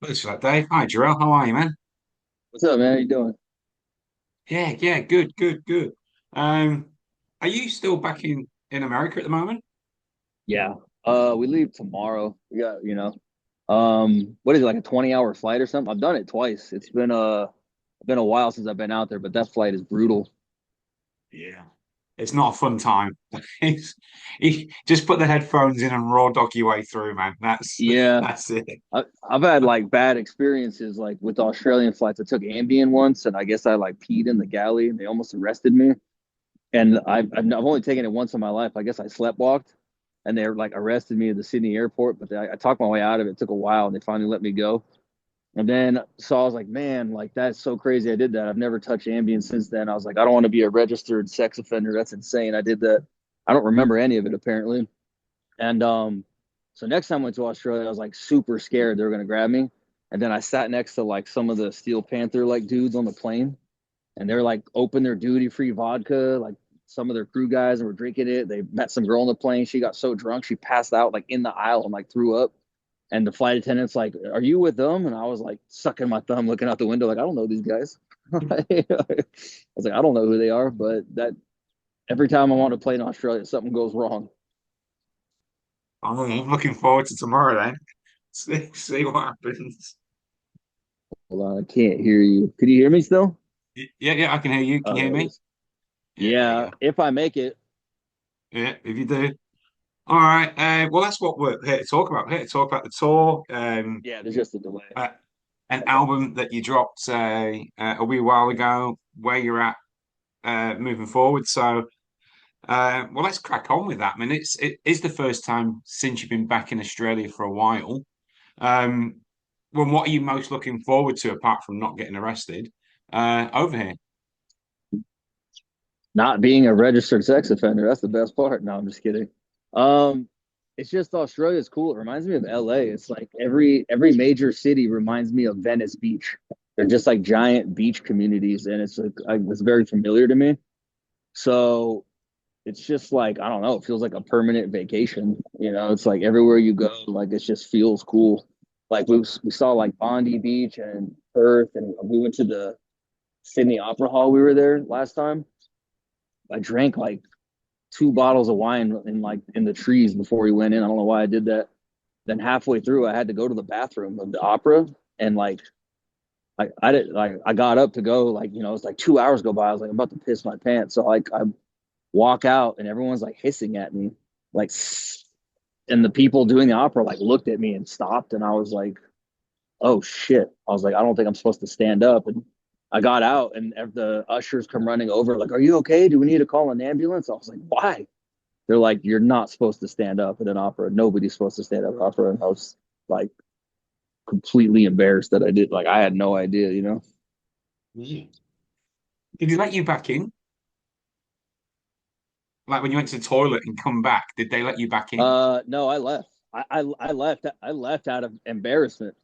Looks like Dave. Hi, Jorel. How are you, man? What's up, man? How you doing? Yeah, good, good, good. Um, are you still back in America at the moment? Yeah. We leave tomorrow. We got, what is it, like a 20-hour flight or something? I've done it twice. It's been a while since I've been out there, but that flight is brutal. Yeah. It's not a fun time. It's, you just put the headphones in and raw dog your way through, man. That's Yeah. that's it. I've had like bad experiences like with Australian flights. I took Ambien once and I guess I like peed in the galley and they almost arrested me. And I've only taken it once in my life. I guess I sleptwalked and they like arrested me at the Sydney airport, but I talked my way out of it. It took a while and they finally let me go. And then so I was like, man, like that's so crazy. I did that. I've never touched Ambien since then. I was like, I don't want to be a registered sex offender. That's insane. I did that. I don't remember any of it apparently. And so next time I went to Australia, I was like super scared they were gonna grab me. And then I sat next to like some of the Steel Panther like dudes on the plane, and they're like open their duty free vodka, like some of their crew guys and were drinking it. They met some girl on the plane. She got so drunk she passed out like in the aisle and like threw up. And the flight attendant's like, "Are you with them?" And I was like, sucking my thumb, looking out the window, like, I don't know these guys. I was like, I don't know who they are, but that every time I want to play in Australia, something goes wrong. I'm looking forward to tomorrow then. See what happens. Hold on, I can't hear you. Could you hear me still? Yeah, I can hear you. Can Oh, you hear there it me? is. Yeah, there you Yeah, go. if I make it, Yeah, if you do. All right. Well, that's what we're here to talk about. We're here to talk about the tour. yeah, there's just a delay. Uh, an album that you dropped a wee while ago, where you're at moving forward. So, well, let's crack on with that. I mean, it is the first time since you've been back in Australia for a while. Um, well, what are you most looking forward to apart from not getting arrested over here? Not being a registered sex offender, that's the best part. No, I'm just kidding. Um, it's just Australia's cool. It reminds me of LA. It's like every major city reminds me of Venice Beach. They're just like giant beach communities, and it's like it's very familiar to me. So it's just like I don't know. It feels like a permanent vacation. It's like everywhere you go, like it just feels cool. Like we saw like Bondi Beach and Perth, and we went to the Sydney Opera Hall. We were there last time. I drank like two bottles of wine in the trees before we went in. I don't know why I did that. Then halfway through, I had to go to the bathroom of the opera, and like I did like I got up to go it's like 2 hours go by. I was like I'm about to piss my pants, so like I walk out and everyone's like hissing at me, like, and the people doing the opera like looked at me and stopped, and I was like, oh shit. I was like, I don't think I'm supposed to stand up. And I got out and the ushers come running over, like, are you okay? Do we need to call an ambulance? I was like, why? They're like, you're not supposed to stand up at an opera. Nobody's supposed to stand up at an opera. And I was like completely embarrassed that I did. Like I had no idea. Yeah. Did he let you back in? Like when you went to the toilet and come back, did they let you back in? No, I left. I left. I left out of embarrassment.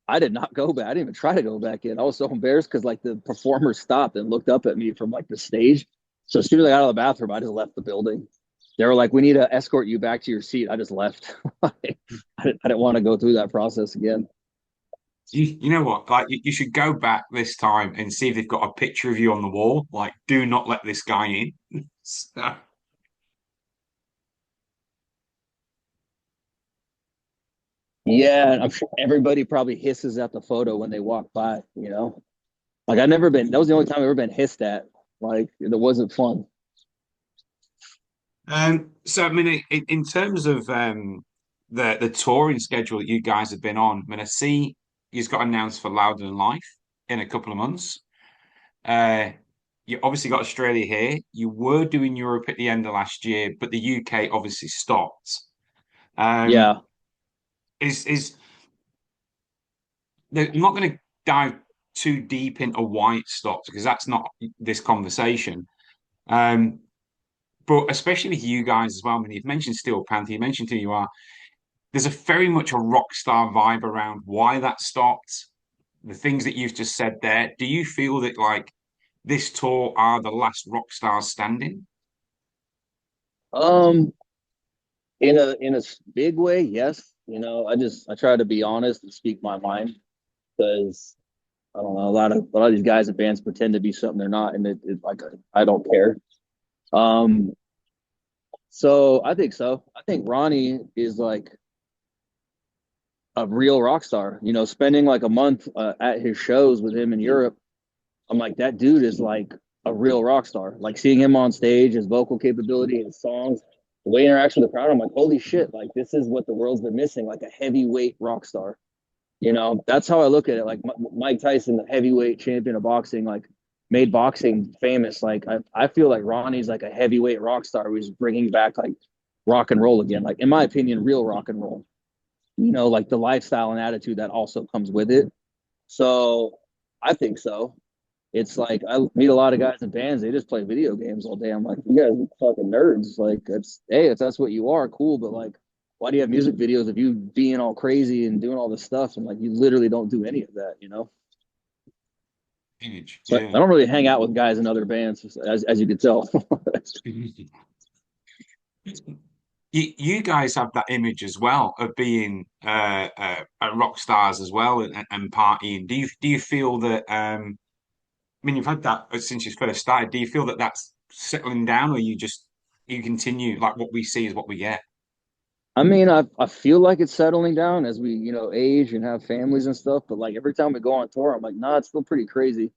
I did not go back. I didn't even try to go back in. I was so embarrassed because like the performer stopped and looked up at me from like the stage. So as soon as I got out of the bathroom, I just left the building. They were like, "We need to escort you back to your seat." I just left. I didn't want to go through that process again. You know what? Like you should go back this time and see if they've got a picture of you on the wall. Like, do not let this guy in. So, Yeah, I'm sure everybody probably hisses at the photo when they walk by. Like I've never been. That was the only time I've ever been hissed at. Like it wasn't fun. so I mean, in terms of the touring schedule that you guys have been on, I mean, I see you've got announced for Louder Than Life in a couple of months. Uh, you obviously got Australia here. You were doing Europe at the end of last year, but the UK obviously stopped. Um, Yeah. is I'm not going to dive too deep into why it stopped because that's not this conversation. Um, but especially with you guys as well. I mean, you've mentioned Steel Panther, you mentioned who you are. There's a very much a rock star vibe around why that stopped. The things that you've just said there. Do you feel that like this tour are the last rock stars standing? Um. In a big way, yes. I try to be honest and speak my mind because I don't know, a lot of these guys and bands pretend to be something they're not, and like I don't care. Um, so I think so. I think Ronnie is like a real rock star. Spending like a month at his shows with him in Europe, I'm like, that dude is like a real rock star. Like seeing him on stage, his vocal capability, his songs, the way he interacts with the crowd, I'm like, holy shit! Like this is what the world's been missing, like a heavyweight rock star. That's how I look at it. Like Mike Tyson, the heavyweight champion of boxing, like made boxing famous. Like I feel like Ronnie's like a heavyweight rock star who's bringing back like rock and roll again. Like in my opinion, real rock and roll. Like the lifestyle and attitude that also comes with it. So I think so. It's like I meet a lot of guys in bands, they just play video games all day. I'm like, you guys are fucking nerds. Like it's hey, if that's what you are, cool. But like, why do you have music videos of you being all crazy and doing all this stuff? And like you literally don't do any of that? Image. So I Yeah. don't really hang out with guys in other bands, as you can tell. You guys have that image as well of being rock stars as well and partying. Do you feel that? I mean, you've had that since you first started. Do you feel that that's settling down, or you continue like what we see is what we get? I mean, I feel like it's settling down as we, age and have families and stuff. But like every time we go on tour, I'm like, nah, it's still pretty crazy.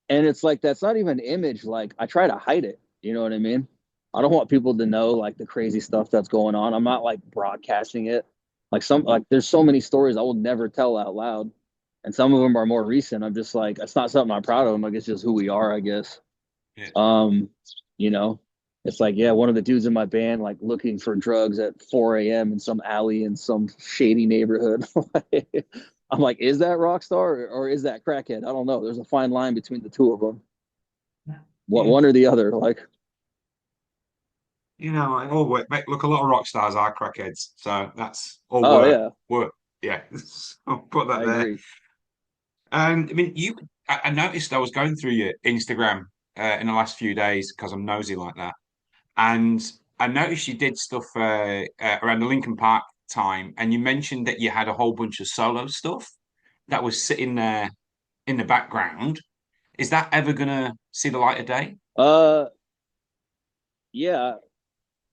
And it's like that's not even an image. Like I try to hide it. You know what I mean? I don't want people to know like the crazy stuff that's going on. I'm not like broadcasting it. Like there's so many stories I will never tell out loud. And some of them are more recent. I'm just like, it's not something I'm proud of. Like it's just who we are, I guess. Yeah. Um, you know, it's like, yeah, one of the dudes in my band, like looking for drugs at 4 a.m. in some alley in some shady neighborhood. I'm like, is that Rockstar or is that crackhead? I don't know. There's a fine line between the two of them. What Yeah. one or the other? Like, Like, all work. Look, a lot of rock stars are crackheads, so that's all oh work. yeah, Work. Yeah. I'll put that I there. agree. I mean, I noticed I was going through your Instagram in the last few days because I'm nosy like that. And I noticed you did stuff around the Linkin Park time, and you mentioned that you had a whole bunch of solo stuff that was sitting there in the background. Is that ever gonna see the light of day? Uh, yeah,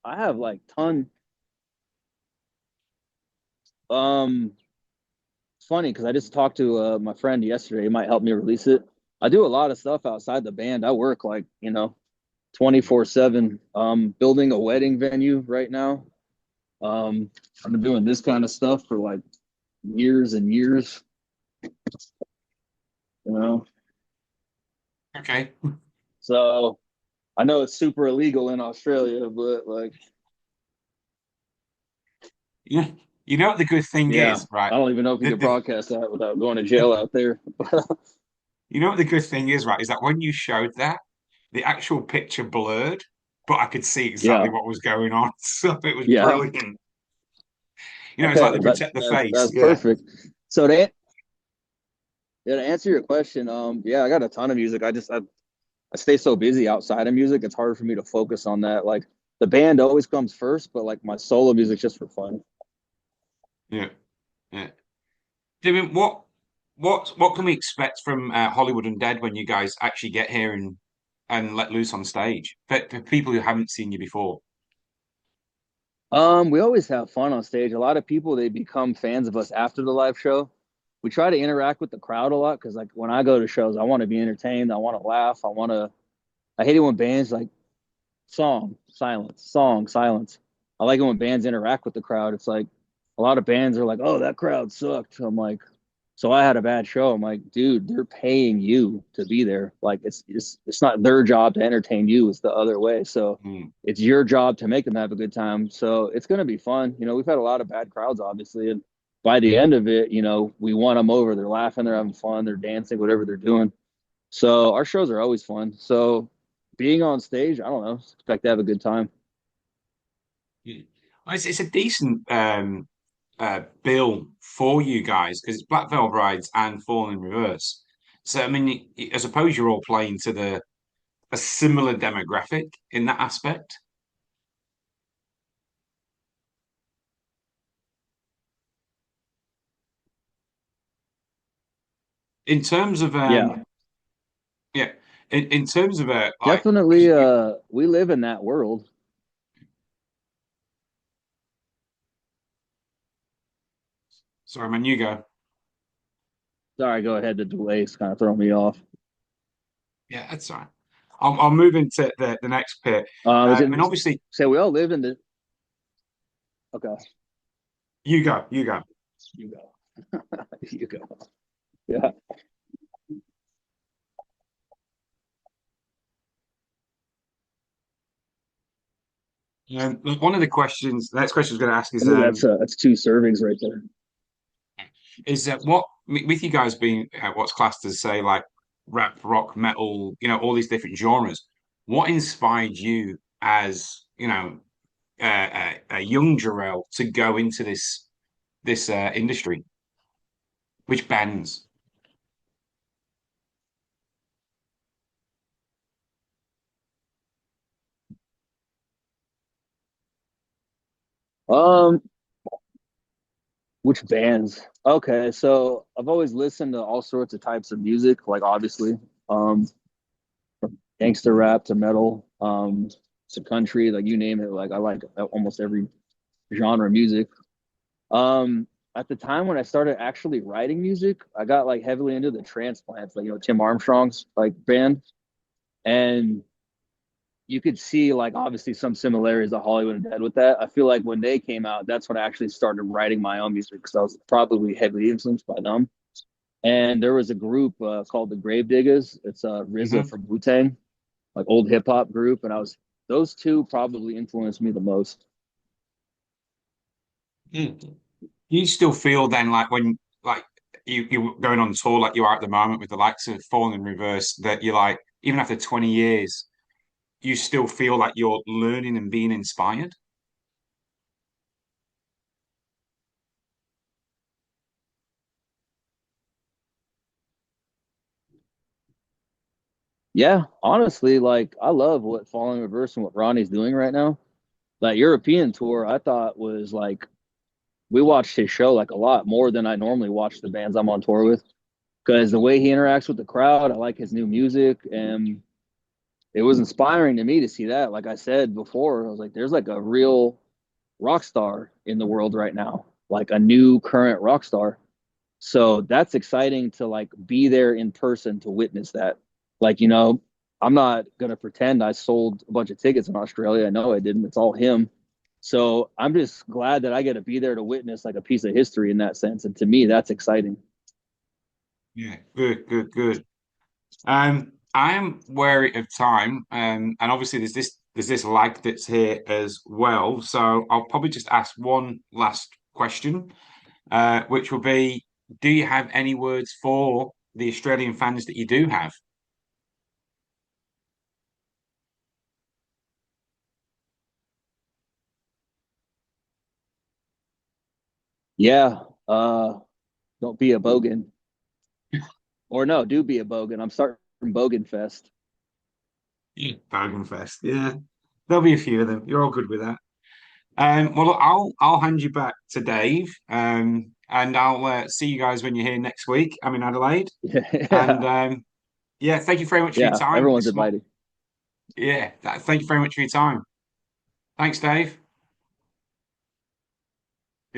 I have like ton. Um, it's funny because I just talked to my friend yesterday. He might help me release it. I do a lot of stuff outside the band. I work like 24/7. Building a wedding venue right now. I've been doing this kind of stuff for like years and years, you know. Okay. So I know it's super illegal in Australia, but like, Yeah. You know what the good thing yeah, is, right? I don't even know if you The, could the, broadcast that without going to jail out there. you know what the good thing is, right? Is that when you showed that, the actual picture blurred, but I could see exactly Yeah, what was going on. So it was yeah, brilliant. It's like they that, protect the face. that's Yeah. perfect. So to answer your question, yeah, I got a ton of music. I stay so busy outside of music, it's hard for me to focus on that. Like the band always comes first, but like my solo music's just for fun. Yeah. Yeah. Jimmy, what can we expect from Hollywood Undead when you guys actually get here and let loose on stage for people who haven't seen you before? We always have fun on stage. A lot of people they become fans of us after the live show. We try to interact with the crowd a lot because like when I go to shows, I want to be entertained. I want to laugh. I hate it when bands like song, silence. I like it when bands interact with the crowd. It's like a lot of bands are like, oh, that crowd sucked. I'm like, so I had a bad show. I'm like, dude, they're paying you to be there. Like it's not their job to entertain you. It's the other way. So Mm. it's your job to make them have a good time. So it's gonna be fun. We've had a lot of bad crowds, obviously, and by the end of it, we won them over. They're laughing, they're having fun, they're dancing, whatever they're doing. So our shows are always fun. So being on stage, I don't know, expect to have a good time. Yeah. It's a decent bill for you guys because it's Black Veil Brides and Fallen in Reverse. So I mean, I suppose you're all playing to the a similar demographic in that aspect. In terms of Yeah, yeah, in terms of like, definitely. 'cause you, We live in that world. sorry, man, you go. Sorry, go ahead. The delays kind of throw me off. Yeah, that's all right. I'll move into the next bit. Is I mean, it obviously, say we all live in the? Okay, you go, you go. you go. You go. Yeah. Look, one of the questions, the next question I was going to ask Ooh, that's two servings right there. is that what with you guys being what's classed as say like rap, rock, metal, all these different genres. What inspired you as a young Jorel to go into this industry? Which bands? Um, which bands? Okay, so I've always listened to all sorts of types of music, like obviously, um, from gangster rap to metal, to country, like you name it. Like I like almost every genre of music. Um, at the time when I started actually writing music, I got like heavily into the transplants, like Tim Armstrong's like band, and you could see like obviously some similarities to Hollywood and Dead with that. I feel like when they came out, that's when I actually started writing my own music because I was probably heavily influenced by them. And there was a group called the Grave Diggers. It's RZA Hmm. from Wu Tang, like old hip hop group, and I was those two probably influenced me the most. You still feel then like when like you going on tour like you are at the moment with the likes of Fallen in Reverse that you're like even after 20 years you still feel like you're learning and being inspired? Yeah, honestly, like I love what Falling Reverse and what Ronnie's doing right now. That European tour, I thought was like we watched his show like a lot more than I normally watch the bands I'm on tour with because the way he interacts with the crowd, I like his new music, and it was inspiring to me to see that. Like I said before, I was like, there's like a real rock star in the world right now, like a new current rock star. So that's exciting to like be there in person to witness that. Like, I'm not gonna pretend I sold a bunch of tickets in Australia. I know I didn't. It's all him. So I'm just glad that I get to be there to witness like a piece of history in that sense. And to me, that's exciting. Yeah, good, good, good. I am wary of time, and obviously there's this lag that's here as well. So I'll probably just ask one last question, which will be: do you have any words for the Australian fans that you do have? Yeah. Don't be a bogan. Or no, do be a bogan. I'm starting from Bogan Fest. Yeah. Bargain Fest. Yeah, there'll be a few of them. You're all good with that. Well, look, I'll hand you back to Dave, and I'll see you guys when you're here next week. I'm in Adelaide, and Yeah. yeah, thank you very much for your Yeah. time. Everyone's This is what, invited. yeah, thank you very much for your time. Thanks, Dave.